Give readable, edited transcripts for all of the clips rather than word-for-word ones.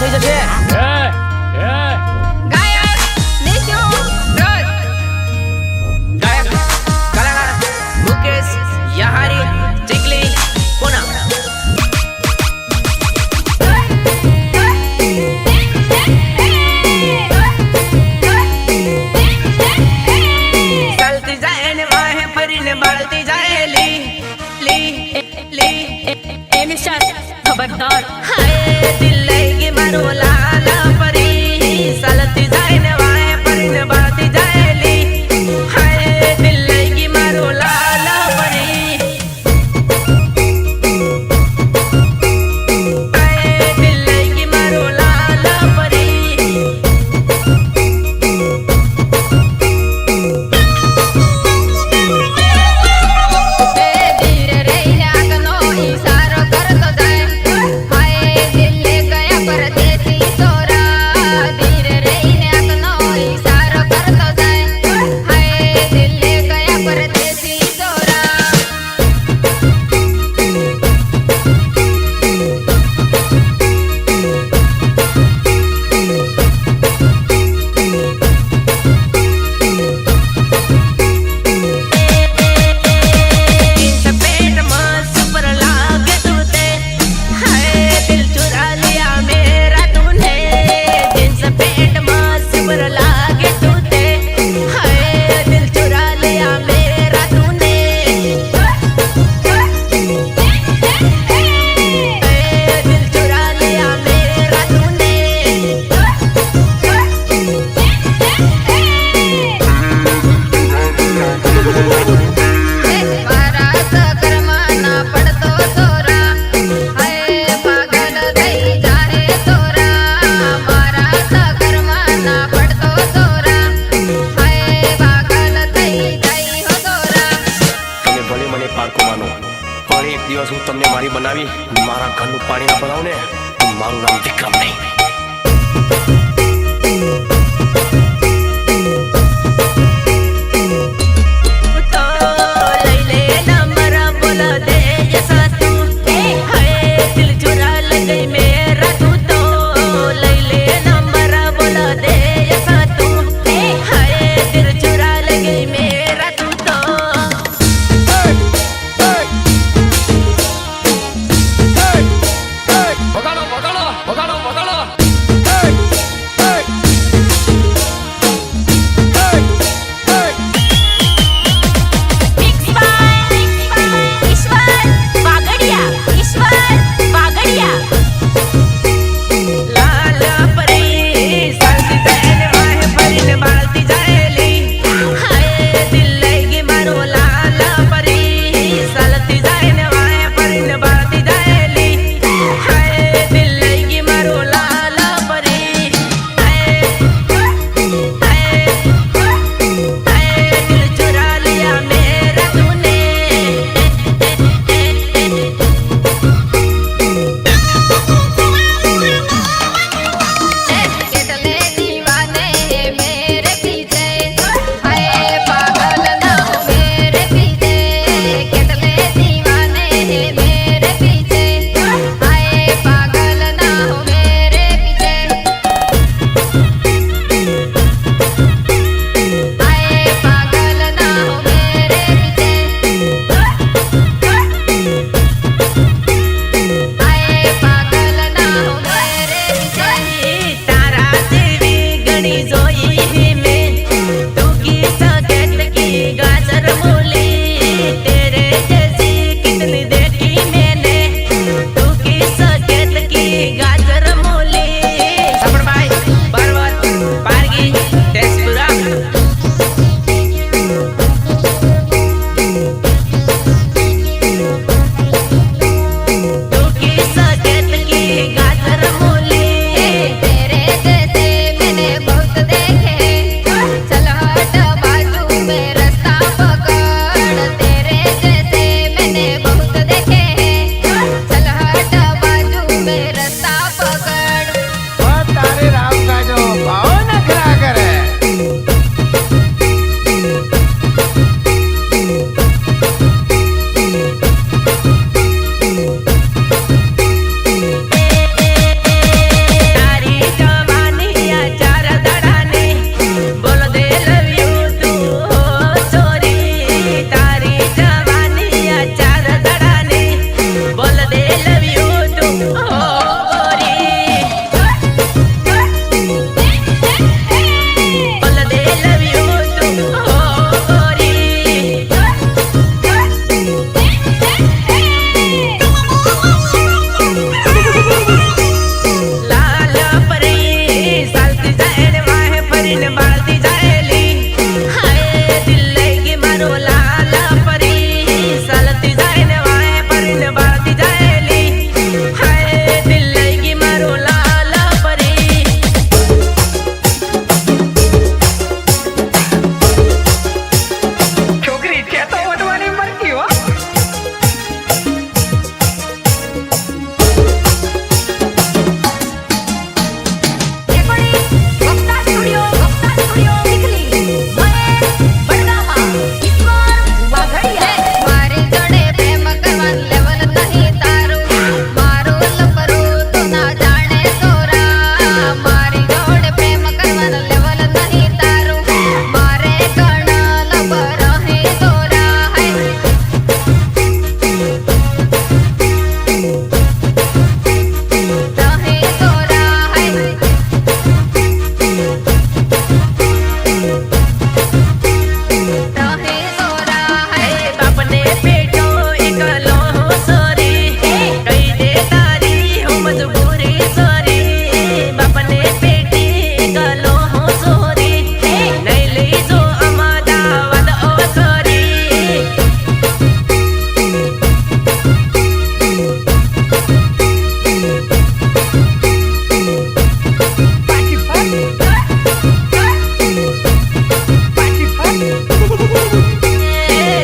થઈ જશે. खबरदार हाय दिल लगे मारो लाला परी सलती जाए ने वाए परी ने बाती जाएली हाय दिल लगे मारो लाला परी हाय दिल लगे मारो लाला परी एक दिवस हूँ तमने मारी बनावी मारा घर पानी ना बनाऊ ने मारू नाम विक्रम नहीं।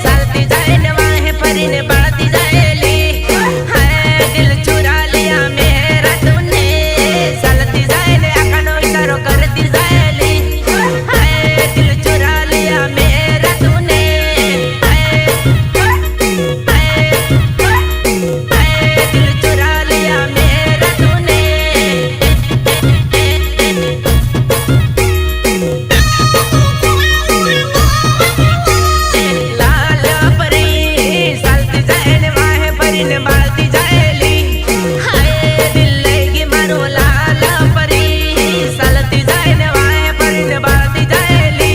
सालती जाए न वाहे परीने बढ़ती जाएली हाय दिल चुरा लिया मेरा तूने सालती जाए न अकनो इशारो करती जाएली हाय दिल चुरा लिया मेरा तूने हाय दिल चुरा लिया मेरा तूने लाल परी सालती जाए न वाहे परीने बढ़ती जाएली हाय दिल लगी मारो लाल परी सालती जाए न वाहे परीने बढ़ती जाएली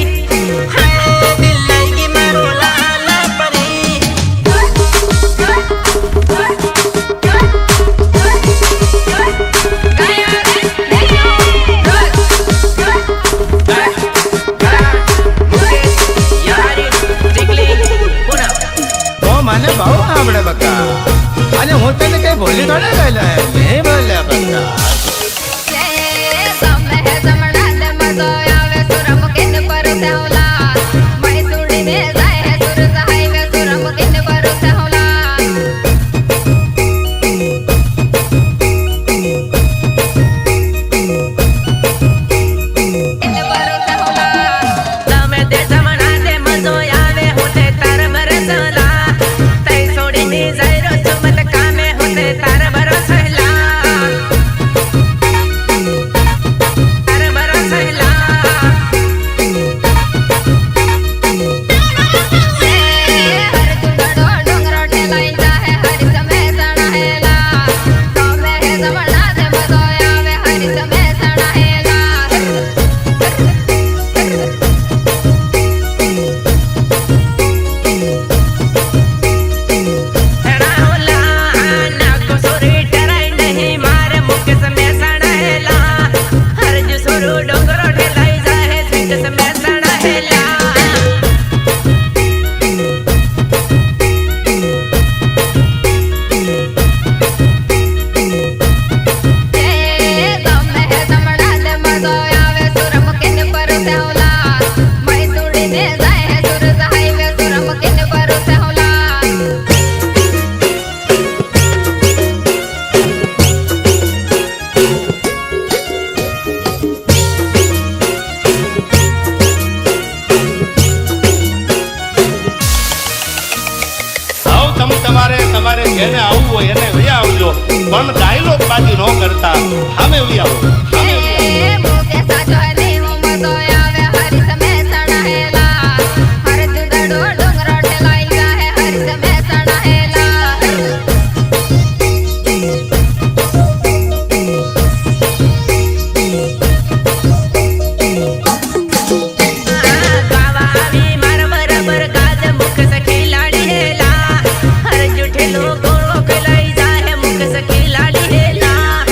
हाय दिल लगी मारो लाल परी તો મને બહુ આવડે બકા અને હું તને કઈ ભૂલી થોડે ગયેલો નહીં બોલ્યા બકા તમે તે જમણા દે મજો આવે હોતે તાર બરસલા તઈ છોડીને જઈરો ચમત કામે હોતે તાર બરસલા તાર બરસલા ધણા होला નાકો સોરી ટરાઈ નહીં મારે મુકે સમે સડાહેલા હરજ સોરો ડોંગરો ઠેલાઈ જાહે સ્વીટ સમે સડાહેલા આવ તમે તમારે જેને આવવું હોય એને વયા આવજો પણ ડાયલોગ બાજી ન કરતા સામે વયા આવો સામે વયા આવો. ગાવાવી માર બરાબર ગાજ મુખ સખી લાડી હેલા હર જુઠેલો ગોળો કલાઈ જાહે મુખ સખી લાડી હેલા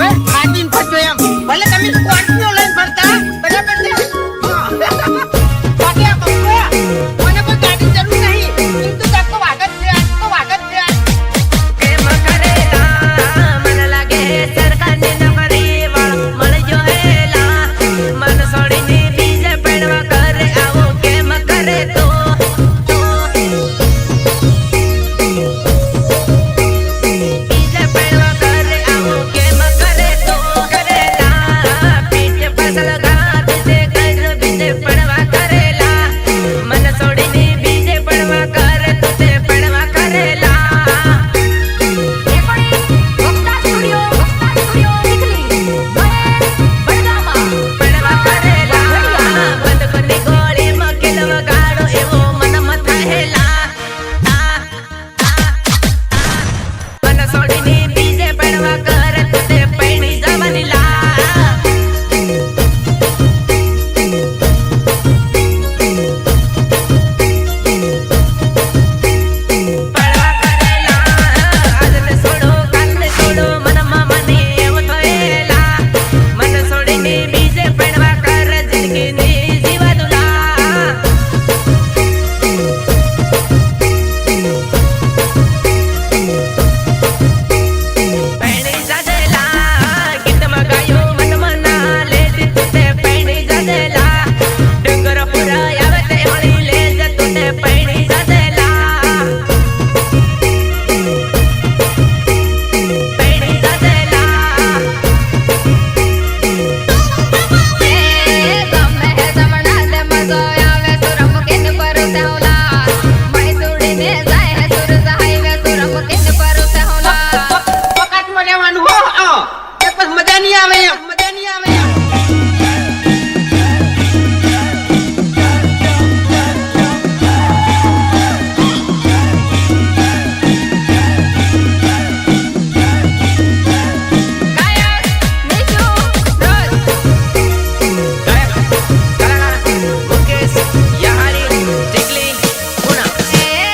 હવે ખાતીન ફરજો એમ ભલે તમે સ્કોર્પિયો લઈને ફરતા બરાબર છે બાકી આ બકરા મને કોઈ ગાડી જરૂર નહીં কিন্তু તાકો વાગત છે તો વાગત છે કેમ કરેલા મન લાગે સરકારની નોકરી વાળ મળજો હેલા મન છોડીને બીજે પડવા કરે આવો કેમ કરે તો બીજે પડવા કરે આવો કેમ કરે તો કરેલા પીઠ પાછળ ઘા બીજે કર બીજે પડવા કરેલા મન છોડીને બીજે પડવા કરે તો તે પડવા કરેલા પડવા કરેલા બંધકોની ગોળીમાં કિલો ગાડો એવો મનમાં થયેલા મન છોડીને બીજે પડવા કરે તો તે પૈણી જવાની લા પડવા કરેલા આજને છોડો કાલને છોડો મનમાં મને એવું થયેલા મન છોડીને બીજે પડવા કર જિંદગીની જીવા દુલા પૈણી જાજેલા ગીતમાં ગાયું મનમાં ના લે દીધું તે પૈણી જાજેલા ડુંગર પૂરા આવે તે મળી લે જતું તે પૈણી જાજેલા પૈણી જાજેલા વખતમાં રહેવાનું હો એ પછી મજા નહીં આવે એમ મજા નહીં આવે એમ ગાયક નીચુ રોજ ગાયક કલાકાર મુકેશ યહારી ટીકલી પુના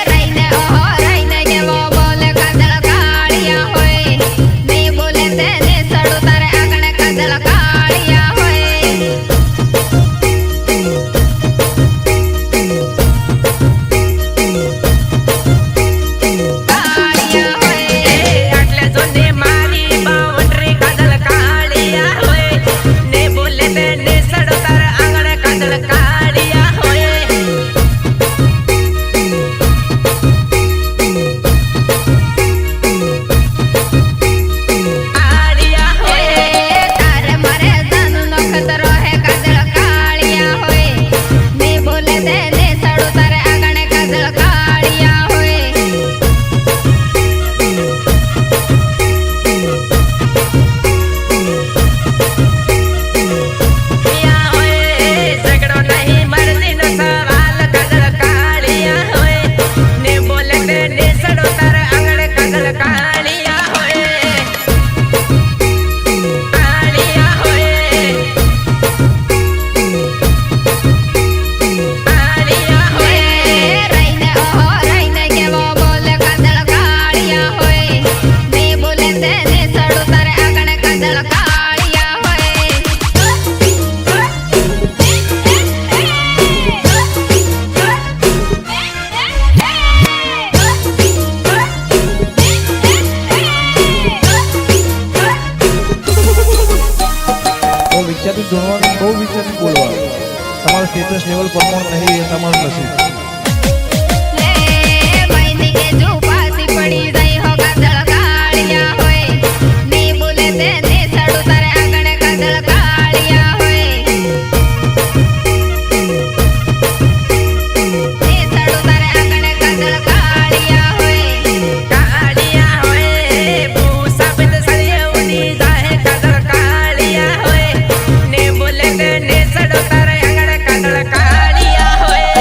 રહીને ઓહો રહીને કેવો બોલે કાજળ કાળિયા હોય નહીં બોલે તેને સડું તારે આગળ કાજળ કાળિયા હોય કાળિયા હોય આટલે જોને મારી બાઉન્ડ્રી કાજલ કાળિયા હોય ને બોલે તેને સડો તાર આંગણ કાજલ કાળિયા હોય કાળિયા હોય તારે મારે જાનનો ખતરો હે કાજળ કાળિયા હોય નહીં બોલે તેને સડું તારે આગળ કાજળ કાળિયા હોય યા હોય ઝઘડો નહીં મરજીનો સવાલ કાજલ કાળિયા હોય ને બોલે તેને સડો તાર આંગણ કાજલ કાળિયા હોય કાળિયા હોય કાળિયા હોય રહીને ઓહો રહીને કેવો બોલે કાજળ કાળિયા હોય નહીં બોલે તેને સડું તારે આગળ કાજળ કાળિયા હોય બહુ વિચારી જોડવાનું બહુ વિચારી બોલવાનું તમારું સ્ટેટસ લેવલ પ્રમાણ નહીં એ તમારું નસીબ લે મૈની કે જો પાસી પડી જાય હો કાજળ કાળિયા હોય નહીં બોલે તેને સડું તારે આગળ કાજળ કાળિયા હોય ને સડું તારે આગળ કાજળ કાળિયા હોય કાળિયા હોય ભૂસા બિંદ સળિયે ઉડી જાય કાજલ કાળિયા હોય ને બોલે તેને સડો તારે આંગણ કાજલ કાળિયા હોય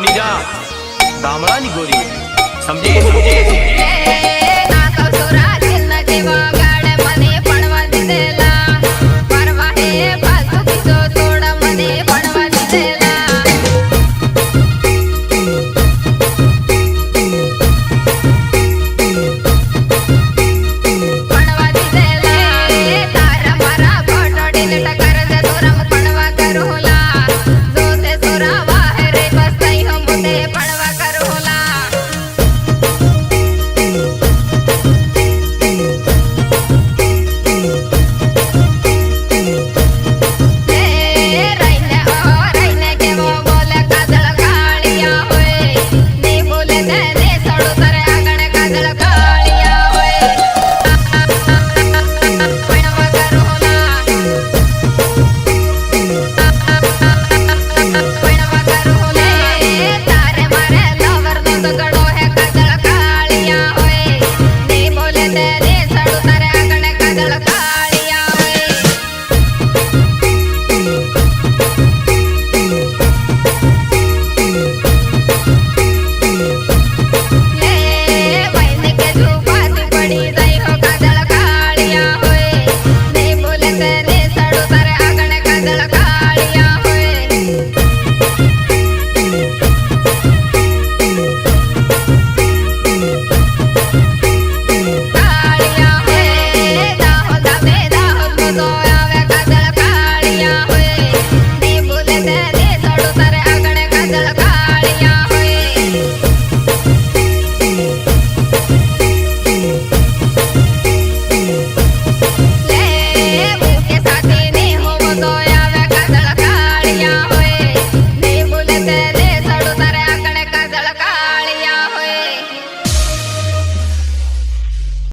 બની જા ગામડાની ગોરી સમજી સમજી એ